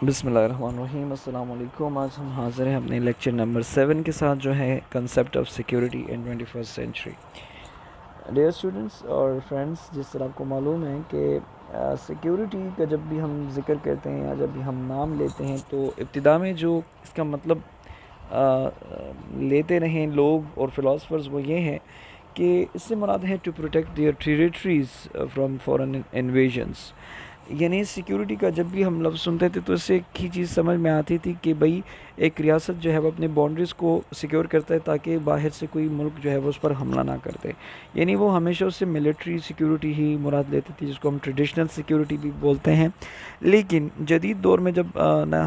بسم اللہ الرحمن الرحیم۔ السلام علیکم۔ آج ہم حاضر ہیں اپنے لیکچر نمبر 7 کے ساتھ، جو ہے concept of security in 21st century. Dear students اور فرینڈس، جس طرح آپ کو معلوم ہے کہ سیکیورٹی کا جب بھی ہم ذکر کرتے ہیں یا جب بھی ہم نام لیتے ہیں تو ابتدا میں جو اس کا مطلب لیتے رہیں لوگ اور فلاسفرز، وہ یہ ہے کہ اس سے مراد ہے to protect their territories from foreign invasions. یعنی سیکیورٹی کا جب بھی ہم لفظ سنتے تھے تو اس سے ایک ہی چیز سمجھ میں آتی تھی کہ بھئی ایک ریاست جو ہے وہ اپنے باؤنڈریز کو سیکیور کرتا ہے تاکہ باہر سے کوئی ملک جو ہے وہ اس پر حملہ نہ کرتے، یعنی وہ ہمیشہ اس سے ملٹری سیکیورٹی ہی مراد لیتی تھی، جس کو ہم ٹریڈیشنل سیکیورٹی بھی بولتے ہیں۔ لیکن جدید دور میں جب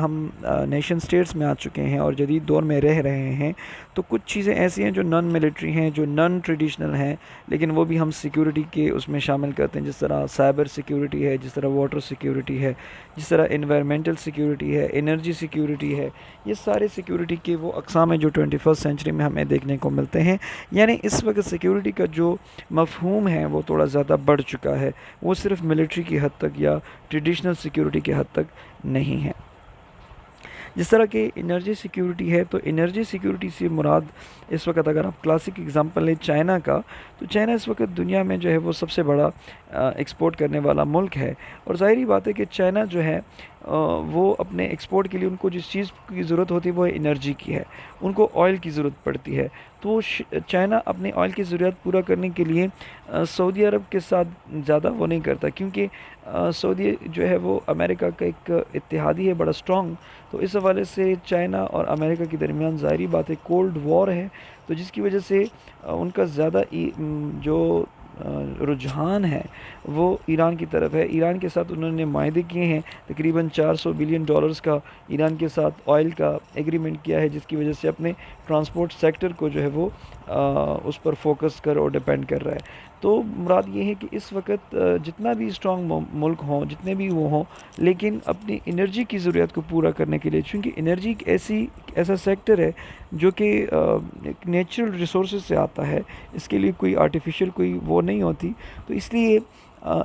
ہم نیشن سٹیٹس میں آ چکے ہیں اور جدید دور میں رہ رہے ہیں تو کچھ چیزیں ایسی ہیں جو نان ملٹری ہیں، جو نان ٹریڈیشنل ہیں، لیکن وہ بھی ہم سیکیورٹی کے اس میں شامل کرتے ہیں، جس طرح سائبر سیکیورٹی ہے، جس طرح واٹر سیکیورٹی ہے، جس طرح انوائرمنٹل سیکیورٹی ہے، انرجی سیکیورٹی ہے۔ یہ سارے سیکیورٹی کے وہ اقسام ہیں جو 21st سینچری میں ہمیں دیکھنے کو ملتے ہیں۔ یعنی اس وقت سیکیورٹی کا جو مفہوم ہے وہ تھوڑا زیادہ بڑھ چکا ہے، وہ صرف ملٹری کی حد تک یا ٹریڈیشنل سیکیورٹی کی حد تک نہیں ہے۔ جس طرح کہ انرجی سیکیورٹی ہے، تو انرجی سیکیورٹی سے مراد اس وقت اگر آپ کلاسک اگزامپل لیں چائنا کا، تو چائنا اس وقت دنیا میں جو ہے وہ سب سے بڑا ایکسپورٹ کرنے والا ملک ہے، اور ظاہری بات ہے کہ چائنا جو ہے وہ اپنے ایکسپورٹ کے لیے ان کو جس چیز کی ضرورت ہوتی ہے وہ انرجی کی ہے، ان کو آئل کی ضرورت پڑتی ہے۔ تو چائنا اپنی آئل کی ضروریات پورا کرنے کے لیے سعودی عرب کے ساتھ زیادہ وہ نہیں کرتا، کیونکہ سعودی جو ہے وہ امریکہ کا ایک اتحادی ہے بڑا اسٹرانگ، تو اس حوالے سے چائنا اور امریکہ کے درمیان ظاہری بات ہے کولڈ وار ہے، تو جس کی وجہ سے ان کا زیادہ جو رجحان ہے وہ ایران کی طرف ہے۔ ایران کے ساتھ انہوں نے معاہدے کیے ہیں، تقریباً $400 بلین کا ایران کے ساتھ آئل کا ایگریمنٹ کیا ہے، جس کی وجہ سے اپنے ٹرانسپورٹ سیکٹر کو جو ہے وہ اس پر فوکس کر اور ڈیپینڈ کر رہا ہے۔ تو مراد یہ ہے کہ اس وقت جتنا بھی اسٹرانگ ملک ہوں، جتنے بھی وہ ہوں، لیکن اپنی انرجی کی ضرورت کو پورا کرنے کے لیے، چونکہ انرجی ایک ایسا سیکٹر ہے جو کہ نیچرل ریسورسز سے آتا ہے، اس کے لیے کوئی آرٹیفیشل کوئی وہ نہیں ہوتی، تو اس لیے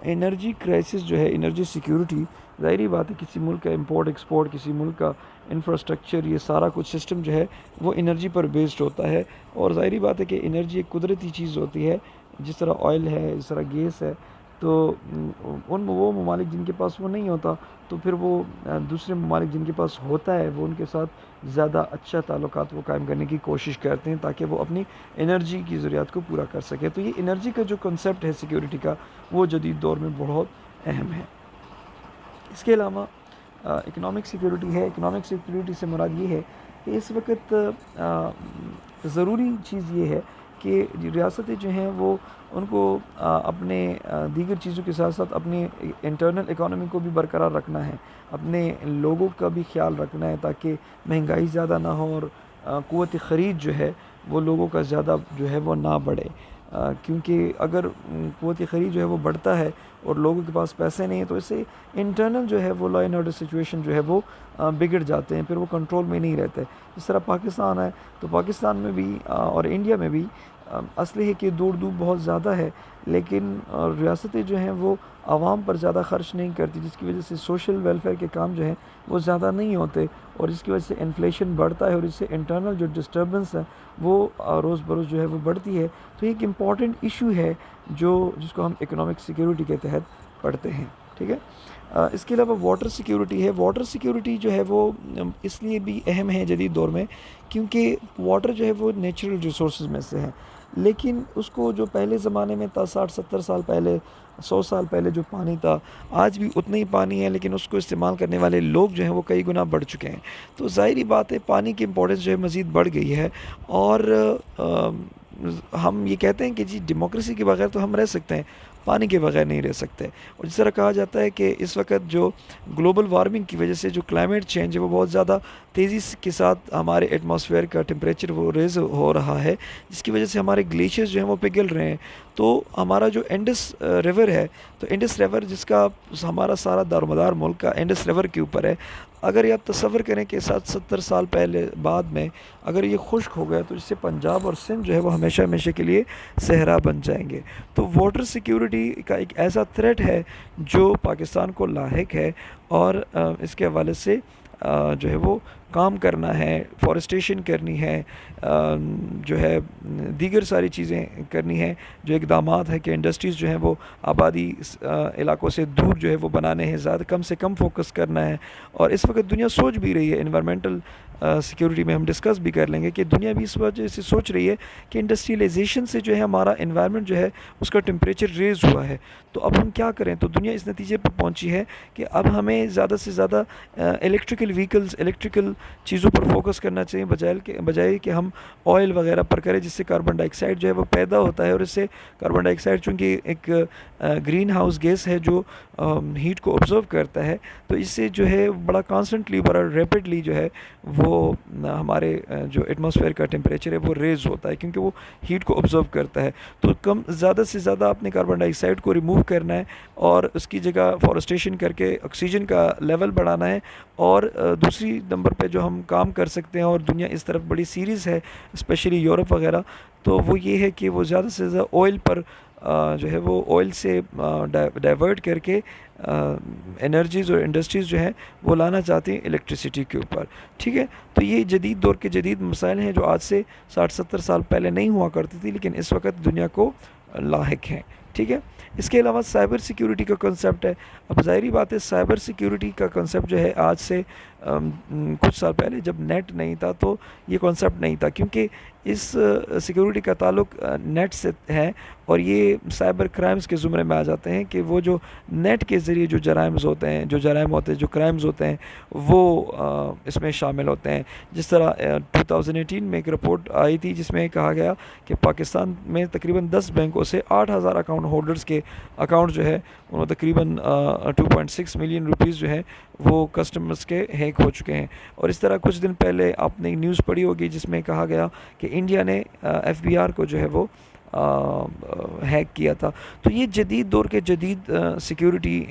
انرجی کرائسس جو ہے، انرجی سیکیورٹی، ظاہری بات ہے کسی ملک کا امپورٹ ایکسپورٹ، کسی ملک کا انفراسٹرکچر، یہ سارا کچھ سسٹم جو ہے وہ انرجی پر بیسڈ ہوتا ہے، اور ظاہری بات ہے کہ انرجی ایک قدرتی چیز ہوتی ہے، جس طرح آئل ہے، جس طرح گیس ہے، تو وہ ممالک جن کے پاس وہ نہیں ہوتا تو پھر وہ دوسرے ممالک جن کے پاس ہوتا ہے وہ ان کے ساتھ زیادہ اچھا تعلقات وہ قائم کرنے کی کوشش کرتے ہیں تاکہ وہ اپنی انرجی کی ضروریات کو پورا کر سکے۔ تو یہ انرجی کا جو کنسیپٹ ہے سیکیورٹی کا، وہ جدید دور میں بہت اہم ہے۔ اس کے علاوہ اکنامک سیکیورٹی ہے۔ اکنامک سیکیورٹی سے مراد یہ ہے کہ اس وقت ضروری چیز یہ ہے کہ ریاستیں جو ہیں وہ ان کو اپنے دیگر چیزوں کے ساتھ ساتھ اپنی انٹرنل اکانومی کو بھی برقرار رکھنا ہے، اپنے لوگوں کا بھی خیال رکھنا ہے تاکہ مہنگائی زیادہ نہ ہو، اور قوت خرید جو ہے وہ لوگوں کا زیادہ جو ہے وہ نہ بڑھے، کیونکہ اگر قوت خرید جو ہے وہ بڑھتا ہے اور لوگوں کے پاس پیسے نہیں ہیں تو اس سے انٹرنل جو ہے وہ لا اینڈ آرڈر سچویشن جو ہے وہ بگڑ جاتے ہیں، پھر وہ کنٹرول میں نہیں رہتے۔ جس طرح پاکستان ہے، تو پاکستان میں بھی اور انڈیا میں بھی اسلحے کی دوڑ دھوپ بہت زیادہ ہے، لیکن ریاستیں جو ہیں وہ عوام پر زیادہ خرچ نہیں کرتی، جس کی وجہ سے سوشل ویلفیئر کے کام جو ہیں وہ زیادہ نہیں ہوتے، اور اس کی وجہ سے انفلیشن بڑھتا ہے، اور اس سے انٹرنل جو ڈسٹربنس ہے وہ روز بروز جو ہے وہ بڑھتی ہے۔ تو ایک امپورٹنٹ ایشو ہے جس کو ہم اکنامک سیکیورٹی کے تحت پڑھتے ہیں، ٹھیک ہے۔ اس کے علاوہ واٹر سیکیورٹی ہے۔ واٹر سیکیورٹی جو ہے وہ اس لیے بھی اہم ہے جدید دور میں کیونکہ واٹر جو ہے وہ نیچرل ریسورسز میں سے ہے، لیکن اس کو جو پہلے زمانے میں تھا 60-70 سال پہلے، 100 سال پہلے جو پانی تھا، آج بھی اتنا ہی پانی ہے، لیکن اس کو استعمال کرنے والے لوگ جو ہیں وہ کئی گنا بڑھ چکے ہیں، تو ظاہری بات ہے پانی کی امپورٹنس جو ہے مزید بڑھ گئی ہے، اور ہم یہ کہتے ہیں کہ جی ڈیموکریسی کے بغیر تو ہم رہ سکتے ہیں، پانی کے بغیر نہیں رہ سکتے، اور جس طرح کہا جاتا ہے کہ اس وقت جو گلوبل وارمنگ کی وجہ سے جو کلائمیٹ چینج ہے وہ بہت زیادہ تیزی کے ساتھ ہمارے ایٹماسفیئر کا ٹمپریچر وہ ریز ہو رہا ہے، جس کی وجہ سے ہمارے گلیشیئرز جو ہیں وہ پگھل رہے ہیں، تو ہمارا جو انڈس ریور ہے، تو انڈس ریور جس کا ہمارا سارا دارومدار ملک کا انڈس ریور کے اوپر ہے، اگر یہ آپ تصور کریں کہ 70 سال پہلے بعد میں اگر یہ خشک ہو گیا تو اس سے پنجاب اور سندھ جو ہے وہ ہمیشہ ہمیشہ کے لیے صحرا بن جائیں گے۔ تو واٹر سیکیورٹی کا ایک ایسا تھریٹ ہے جو پاکستان کو لاحق ہے، اور اس کے حوالے سے جو ہے وہ کام کرنا ہے، فارسٹیشن کرنی ہے، جو ہے دیگر ساری چیزیں کرنی ہیں، جو اقدامات ہیں کہ انڈسٹریز جو ہیں وہ آبادی علاقوں سے دور جو ہے وہ بنانے ہیں، زیادہ کم سے کم فوکس کرنا ہے. اور اس وقت دنیا سوچ بھی رہی ہے انوائرمنٹل سیکیورٹی میں، ہم ڈسکس بھی کر لیں گے کہ دنیا بھی اس وجہ سے سوچ رہی ہے کہ انڈسٹریلائزیشن سے جو ہے ہمارا انوائرمنٹ جو ہے اس کا ٹمپریچر ریز ہوا ہے. تو اب ہم کیا کریں؟ تو دنیا اس نتیجے پر پہنچی ہے کہ اب ہمیں زیادہ سے زیادہ الیکٹریکل وہیکلز، الیکٹریکل چیزوں پر فوکس کرنا چاہیے، بجائے کہ ہم آئل وغیرہ پر کریں، جس سے کاربن ڈائی آکسائڈ جو ہے وہ پیدا ہوتا ہے. اور اس سے کاربن ڈائی آکسائڈ چونکہ ایک گرین ہاؤس گیس ہے جو ہیٹ کو آبزرو کرتا ہے، تو اس سے جو ہے بڑا کانسٹنٹلی، بڑا ریپڈلی جو ہے وہ ہمارے جو ایٹماسفیئر کا ٹمپریچر ہے وہ ریز ہوتا ہے، کیونکہ وہ ہیٹ کو آبزرو کرتا ہے. تو زیادہ سے زیادہ اپنے کاربن ڈائی آکسائڈ کو ریموو کرنا ہے اور اس کی جگہ فارسٹیشن کر کے آکسیجن کا لیول بڑھانا ہے. اور دوسری نمبر پہ جو ہم کام کر سکتے ہیں، اور دنیا اس طرف بڑی سیریز ہے اسپیشلی یورپ وغیرہ، تو وہ یہ ہے کہ وہ زیادہ سے زیادہ آئل پر جو ہے وہ آئل سے ڈائیورٹ کر کے انرجیز اور انڈسٹریز جو ہیں وہ لانا چاہتے ہیں الیکٹریسٹی کے اوپر. ٹھیک ہے، تو یہ جدید دور کے جدید مسائل ہیں جو آج سے 60-70 سال پہلے نہیں ہوا کرتی تھی، لیکن اس وقت دنیا کو لاحق ہیں. ٹھیک ہے، اس کے علاوہ سائبر سیکیورٹی کا کنسیپٹ ہے. اب ظاہری بات ہے سائبر سیکیورٹی کا کنسیپٹ جو ہے آج سے کچھ سال پہلے جب نیٹ نہیں تھا تو یہ کنسیپٹ نہیں تھا، کیونکہ اس سیکیورٹی کا تعلق نیٹ سے ہے، اور یہ سائبر کرائمز کے زمرے میں آ جاتے ہیں کہ وہ جو نیٹ کے ذریعے جو جرائم ہوتے ہیں، جو کرائمز ہوتے ہیں وہ اس میں شامل ہوتے ہیں. جس طرح 2018 میں ایک رپورٹ آئی تھی جس میں کہا گیا کہ پاکستان میں تقریباً 10 بینکوں سے 8,000 اکاؤنٹ ہولڈرز کے اکاؤنٹ جو ہے انہوں تقریباً 2.6 ملین روپیز جو ہیں وہ کسٹمرز کے ہیک ہو چکے ہیں. اور اس طرح کچھ دن پہلے آپ نے نیوز پڑھی ہوگی جس میں کہا گیا کہ انڈیا نے FBI کو جو ہے وہ ہیک کیا تھا. تو یہ جدید دور کے جدید سیکیورٹی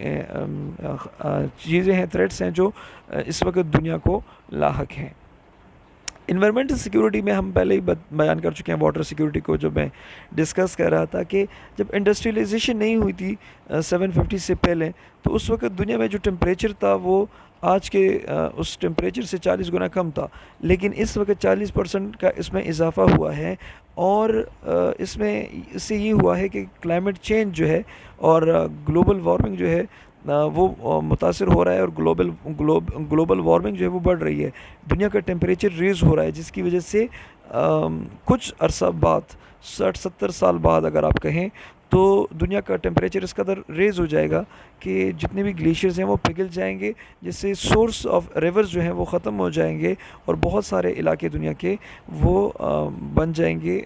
چیزیں ہیں، تھریٹس ہیں جو اس وقت دنیا کو لاحق ہیں. انوائرمنٹل سیکیورٹی میں ہم پہلے ہی بیان کر چکے ہیں، واٹر سیکیورٹی کو جو میں ڈسکس کر رہا تھا کہ جب انڈسٹریلائزیشن نہیں ہوئی تھی 750 سے پہلے، تو اس وقت دنیا میں جو ٹمپریچر تھا وہ آج کے اس ٹمپریچر سے 40 گنا کم تھا. لیکن اس وقت 40% کا اس میں اضافہ ہوا ہے، اور اس سے یہ ہوا ہے کہ کلائمیٹ چینج جو ہے اور گلوبل وارمنگ جو ہے وہ متاثر ہو رہا ہے، اور گلوبل وارمنگ جو ہے وہ بڑھ رہی ہے. دنیا کا ٹیمپریچر ریز ہو رہا ہے، جس کی وجہ سے کچھ عرصہ بعد 60-70 سال بعد اگر آپ کہیں تو دنیا کا ٹیمپریچر اس قدر ریز ہو جائے گا کہ جتنے بھی گلیشیئرز ہیں وہ پگھل جائیں گے، جس سے سورس آف ریورز جو ہیں وہ ختم ہو جائیں گے، اور بہت سارے علاقے دنیا کے وہ بن جائیں گے،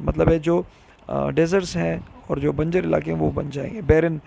مطلب ہے جو ڈیزرٹس ہیں اور جو بنجر علاقے ہیں وہ بن جائیں گے، بیرن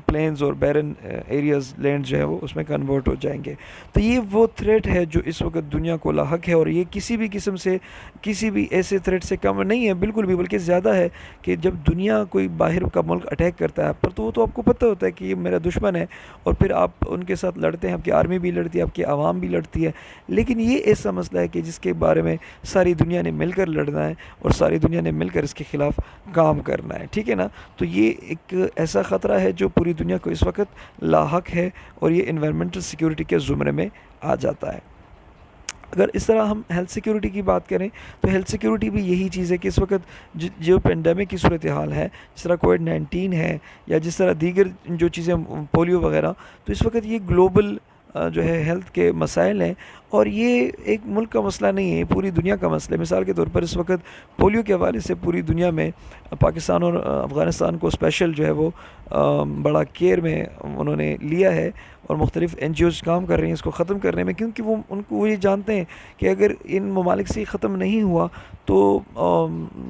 پلینز اور بیرن ایریاز، لینڈ جو ہے وہ اس میں کنورٹ ہو جائیں گے. تو یہ وہ تھریٹ ہے جو اس وقت دنیا کو لاحق ہے، اور یہ کسی بھی قسم سے، کسی بھی ایسے تھریٹ سے کم نہیں ہے بالکل بھی، بلکہ زیادہ ہے. کہ جب دنیا کوئی باہر کا ملک اٹیک کرتا ہے آپ پر، تو وہ تو آپ کو پتہ ہوتا ہے کہ یہ میرا دشمن ہے، اور پھر آپ ان کے ساتھ لڑتے ہیں، آپ کی آرمی بھی لڑتی ہے، آپ کی عوام بھی لڑتی ہے. لیکن یہ ایسا مسئلہ ہے کہ جس کے بارے میں ساری دنیا نے مل کر لڑنا ہے، اور ساری دنیا نے مل کر اس کے خلاف کام کرنا ہے. ٹھیک ہے نا؟ تو یہ ایک ایسا خطرہ ہے جو پوری دنیا کو اس وقت لاحق ہے، اور یہ انوائرمنٹل سیکیورٹی کے زمرے میں آ جاتا ہے. اگر اس طرح ہم ہیلتھ سیکیورٹی کی بات کریں تو ہیلتھ سیکیورٹی بھی یہی چیز ہے کہ اس وقت جو پینڈیمک کی صورتحال ہے، جس طرح کووڈ-19 ہے، یا جس طرح دیگر جو چیزیں پولیو وغیرہ، تو اس وقت یہ گلوبل جو ہے ہیلتھ کے مسائل ہیں، اور یہ ایک ملک کا مسئلہ نہیں ہے، یہ پوری دنیا کا مسئلہ ہے. مثال کے طور پر اس وقت پولیو کے حوالے سے پوری دنیا میں پاکستان اور افغانستان کو اسپیشل جو ہے وہ بڑا کیئر میں انہوں نے لیا ہے، اور مختلف NGOs کام کر رہی ہیں اس کو ختم کرنے میں، کیونکہ وہ یہ جانتے ہیں کہ اگر ان ممالک سے ختم نہیں ہوا تو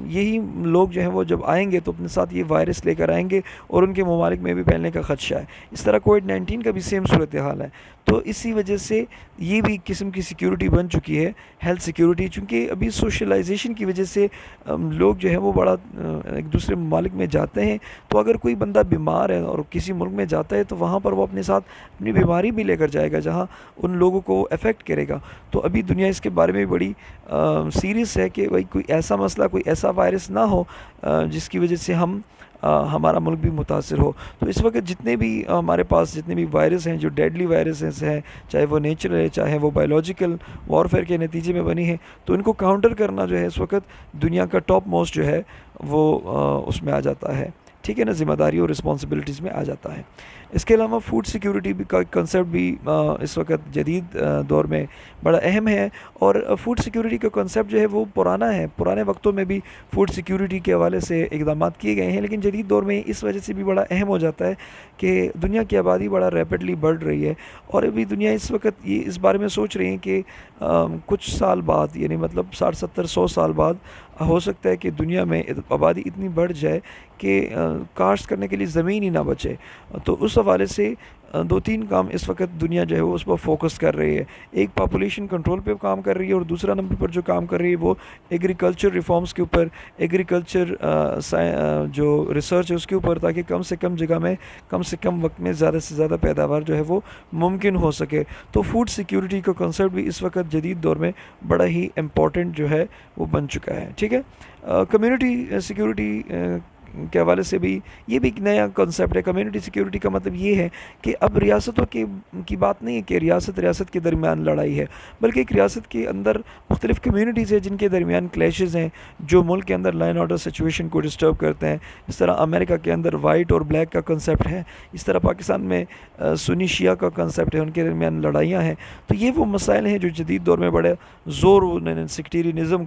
یہی لوگ جو ہیں وہ جب آئیں گے تو اپنے ساتھ یہ وائرس لے کر آئیں گے، اور ان کے ممالک میں بھی پھیلنے کا خدشہ ہے. اس طرح کووڈ-19 کا بھی سیم صورتحال ہے. تو اسی وجہ سے یہ بھی قسم کی سیکیورٹی بن چکی ہے، ہیلتھ سیکیورٹی. چونکہ ابھی سوشلائزیشن کی وجہ سے لوگ جو ہیں وہ بڑا ایک دوسرے ممالک میں جاتے ہیں، تو اگر کوئی بندہ بیمار ہے اور کسی ملک میں جاتا ہے تو وہاں پر وہ اپنے ساتھ اپنی اپنی بیماری بھی لے کر جائے گا جہاں ان لوگوں کو افیکٹ کرے گا. تو ابھی دنیا اس کے بارے میں بڑی سیریس ہے کہ بھائی کوئی ایسا مسئلہ، کوئی ایسا وائرس نہ ہو جس کی وجہ سے ہمارا ملک بھی متاثر ہو. تو اس وقت جتنے بھی ہمارے پاس جتنے بھی وائرس ہیں جو ڈیڈلی وائرسز ہیں، چاہے وہ نیچرل ہے چاہے وہ بایولوجیکل وارفیئر کے نتیجے میں بنی ہے، تو ان کو کاؤنٹر کرنا جو ہے اس وقت دنیا کا ٹاپ موسٹ جو ہے وہ اس میں آ جاتا ہے. ٹھیک ہے نا، ذمہ داری اور رسپانسبلٹیز میں آ جاتا ہے. اس کے علاوہ فوڈ سیکیورٹی کا کنسیپٹ بھی اس وقت جدید دور میں بڑا اہم ہے. اور فوڈ سیکیورٹی کا کنسیپٹ جو ہے وہ پرانا ہے. پرانے وقتوں میں بھی فوڈ سیکیورٹی کے حوالے سے اقدامات کیے گئے ہیں، لیکن جدید دور میں اس وجہ سے بھی بڑا اہم ہو جاتا ہے کہ دنیا کی آبادی بڑا ریپڈلی بڑھ رہی ہے. اور ابھی دنیا اس وقت یہ اس بارے میں سوچ رہی ہے کہ کچھ سال بعد، یعنی مطلب 60 70 100 سال بعد ہو سکتا ہے کہ دنیا میں آبادی اتنی بڑھ جائے کہ کاشت کرنے کے لیے زمین ہی نہ بچے. تو اس حوالے سے 2-3 کام اس وقت دنیا جو ہے وہ اس پر فوکس کر رہی ہے. ایک پاپولیشن کنٹرول پہ کام کر رہی ہے، اور دوسرا نمبر پر جو کام کر رہی ہے وہ ایگریکلچر ریفارمز کے اوپر، ایگریکلچر جو ریسرچ ہے اس کے اوپر، تاکہ کم سے کم جگہ میں کم سے کم وقت میں زیادہ سے زیادہ پیداوار جو ہے وہ ممکن ہو سکے. تو فوڈ سیکیورٹی کا کنسیپٹ بھی اس وقت جدید دور میں بڑا ہی امپورٹنٹ جو ہے وہ بن چکا ہے. ٹھیک ہے، کمیونٹی سیکیورٹی کے حوالے سے بھی یہ بھی ایک نیا کنسیپٹ ہے. کمیونٹی سیکیورٹی کا مطلب یہ ہے کہ اب ریاستوں کی بات نہیں ہے کہ ریاست کے درمیان لڑائی ہے، بلکہ ایک ریاست کے اندر مختلف کمیونٹیز ہیں جن کے درمیان کلیشز ہیں جو ملک کے اندر لائن آرڈر سچویشن کو ڈسٹرب کرتے ہیں. اس طرح امریکہ کے اندر وائٹ اور بلیک کا کنسیپٹ ہے، اس طرح پاکستان میں سنی شیعہ کا کنسیپٹ ہے، ان کے درمیان لڑائیاں ہیں. تو یہ وہ مسائل ہیں جو جدید دور میں بڑے زور سیکٹیرینزم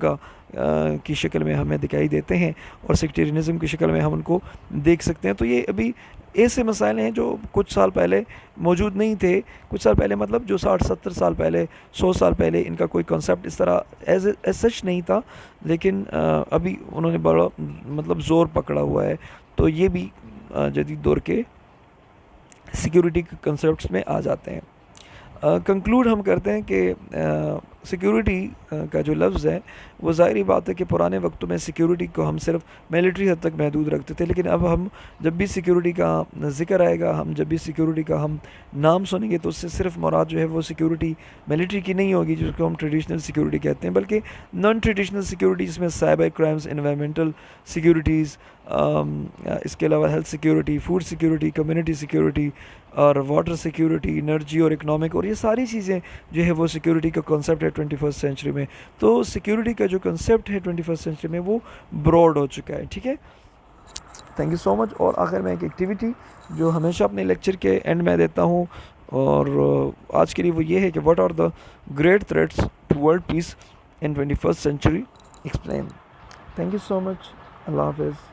کی شکل میں ہمیں دکھائی دیتے ہیں، اور سیکٹیرینزم کی شکل میں ہم ان کو دیکھ سکتے ہیں. تو یہ ابھی ایسے مسائل ہیں جو کچھ سال پہلے موجود نہیں تھے. کچھ سال پہلے مطلب جو 60 70 سال پہلے، 100 سال پہلے ان کا کوئی کنسیپٹ اس طرح ایز سچ نہیں تھا، لیکن ابھی انہوں نے بڑا مطلب زور پکڑا ہوا ہے. تو یہ بھی جدید دور کے سیکیورٹی کے کنسیپٹس میں آ جاتے ہیں. کنکلوڈ ہم کرتے ہیں کہ سیکیورٹی کا جو لفظ ہے وہ ظاہری بات ہے کہ پرانے وقتوں میں سیکیورٹی کو ہم صرف ملٹری حد تک محدود رکھتے تھے، لیکن اب ہم جب بھی سیکیورٹی کا ذکر آئے گا، ہم جب بھی سیکیورٹی کا ہم نام سنیں گے، تو اس سے صرف مراد جو ہے وہ سیکیورٹی ملٹری کی نہیں ہوگی جس کو ہم ٹریڈیشنل سیکیورٹی کہتے ہیں، بلکہ نان ٹریڈیشنل سیکیورٹی جس میں سائبر کرائمز، انوائرمنٹل سیکیورٹیز، اس کے علاوہ health security, food security, community security اور واٹر سیکیورٹی، انرجی اور اکنامک، اور یہ ساری چیزیں جو ہے وہ سیکیورٹی کا کنسیپٹ ہے 21 سینچری میں. تو سیکیورٹی کا جو کنسیپٹ ہے 21 سینچری میں وہ براڈ ہو چکا ہے. ٹھیک ہے، تھینک یو سو مچ. اور آخر میں ایک ایکٹیویٹی جو ہمیشہ اپنے لیکچر کے اینڈ میں دیتا ہوں، اور آج کے لیے وہ یہ ہے کہ what are the great threats to world peace in 21 century, explain. Thank you so much. اللہ حافظ.